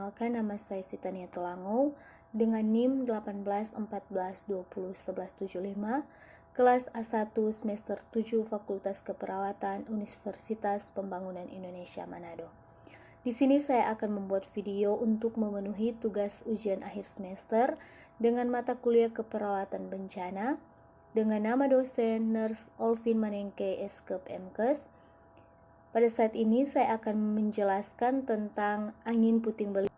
Perkenalkan, nama saya Sitania Tulangou dengan NIM 1814201175, kelas A1 semester 7 Fakultas Keperawatan Universitas Pembangunan Indonesia Manado. Di sini saya akan membuat video untuk memenuhi tugas ujian akhir semester dengan mata kuliah keperawatan bencana dengan nama dosen Nurse Olvin Manengke Eskep MKes. Pada saat ini saya akan menjelaskan tentang angin puting beliung.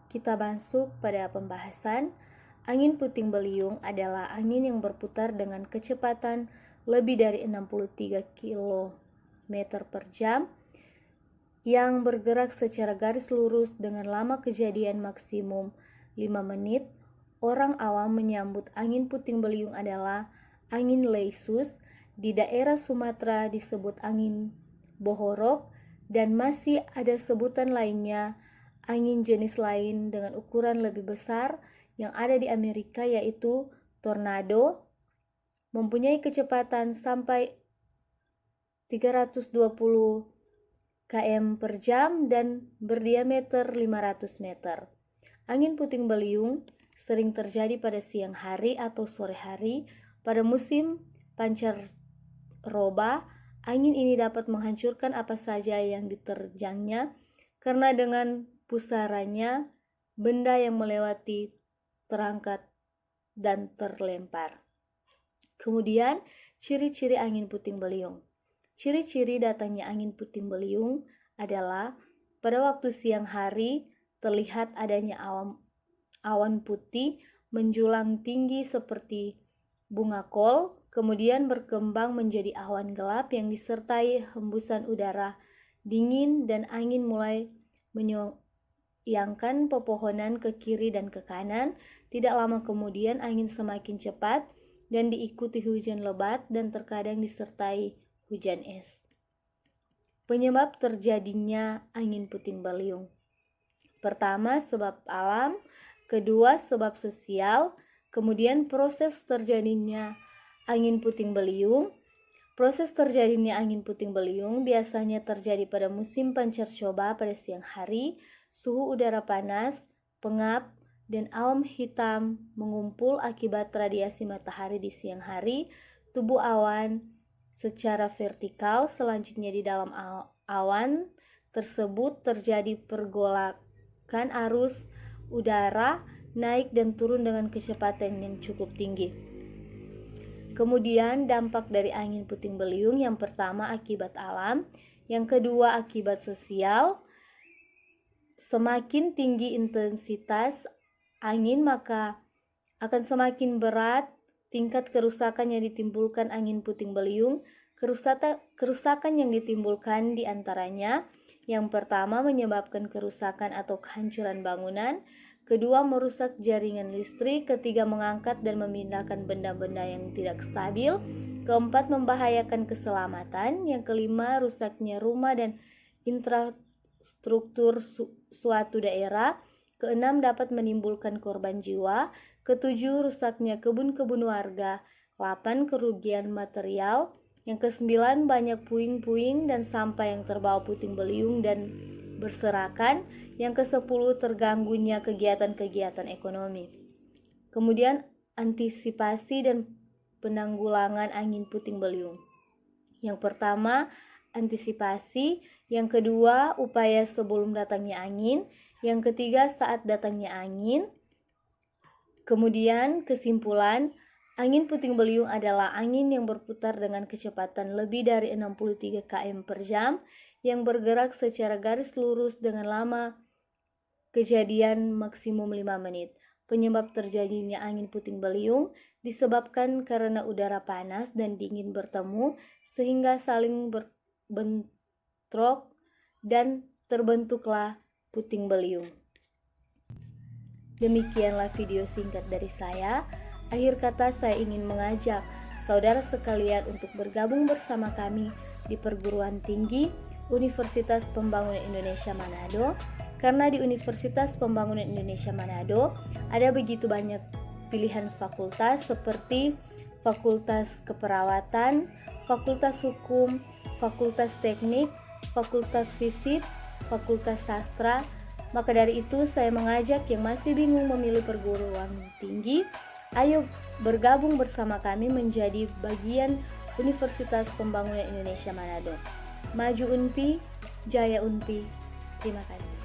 Kita masuk pada pembahasan. Angin puting beliung adalah angin yang berputar dengan kecepatan lebih dari 63 km per jam yang bergerak secara garis lurus dengan lama kejadian maksimum 5 menit. Orang awam menyambut angin puting beliung adalah angin leisus, di daerah Sumatera disebut angin bohorok, dan masih ada sebutan lainnya, angin jenis lain dengan ukuran lebih besar yang ada di Amerika yaitu tornado, mempunyai kecepatan sampai 320 km per jam dan berdiameter 500 meter. Angin puting beliung sering terjadi pada siang hari atau sore hari. Pada musim pancaroba, angin ini dapat menghancurkan apa saja yang diterjangnya karena dengan pusarannya benda yang melewati terangkat dan terlempar. Kemudian, ciri-ciri angin puting beliung. Ciri-ciri datangnya angin puting beliung adalah pada waktu siang hari terlihat adanya awan putih menjulang tinggi seperti bunga kol, kemudian berkembang menjadi awan gelap yang disertai hembusan udara dingin dan angin mulai menyoyangkan pepohonan ke kiri dan ke kanan. Tidak lama kemudian angin semakin cepat dan diikuti hujan lebat dan terkadang disertai hujan es. Penyebab terjadinya angin puting beliung. Pertama, sebab alam. Kedua, sebab sosial. Kemudian proses terjadinya angin puting beliung. Proses terjadinya angin puting beliung biasanya terjadi pada musim pancaroba pada siang hari. Suhu udara panas, pengap, dan awan hitam mengumpul akibat radiasi matahari di siang hari. Tubuh awan secara vertikal, selanjutnya di dalam awan tersebut terjadi pergolakan arus udara naik dan turun dengan kecepatan yang cukup tinggi. Kemudian dampak dari angin puting beliung, yang pertama akibat alam, yang kedua akibat sosial. Semakin tinggi intensitas angin maka akan semakin berat tingkat kerusakan yang ditimbulkan angin puting beliung. Kerusakan yang ditimbulkan diantaranya, yang pertama menyebabkan kerusakan atau kehancuran bangunan, kedua merusak jaringan listrik, ketiga mengangkat dan memindahkan benda-benda yang tidak stabil, keempat membahayakan keselamatan, yang kelima rusaknya rumah dan infrastruktur suatu daerah, keenam dapat menimbulkan korban jiwa, ketujuh rusaknya kebun-kebun warga, 8 kerugian material, yang kesembilan banyak puing-puing dan sampah yang terbawa puting beliung dan berserakan, yang ke-10 terganggunya kegiatan-kegiatan ekonomi. Kemudian antisipasi dan penanggulangan angin puting beliung. Yang pertama, antisipasi, yang kedua, upaya sebelum datangnya angin, yang ketiga, saat datangnya angin. Kemudian kesimpulan, angin puting beliung adalah angin yang berputar dengan kecepatan lebih dari 63 km per jam yang bergerak secara garis lurus dengan lama kejadian maksimum 5 menit. Penyebab terjadinya angin puting beliung disebabkan karena udara panas dan dingin bertemu sehingga saling berbentrok dan terbentuklah puting beliung. Demikianlah video singkat dari saya. Akhir kata, saya ingin mengajak saudara sekalian untuk bergabung bersama kami di perguruan tinggi Universitas Pembangunan Indonesia Manado, karena di Universitas Pembangunan Indonesia Manado ada begitu banyak pilihan fakultas seperti Fakultas Keperawatan, Fakultas Hukum, Fakultas Teknik, Fakultas Fisik, Fakultas Sastra, Maka dari itu saya mengajak yang masih bingung memilih perguruan tinggi, ayo bergabung bersama kami menjadi bagian Universitas Pembangunan Indonesia Manado. Maju UNPI, Jaya UNPI. Terima kasih.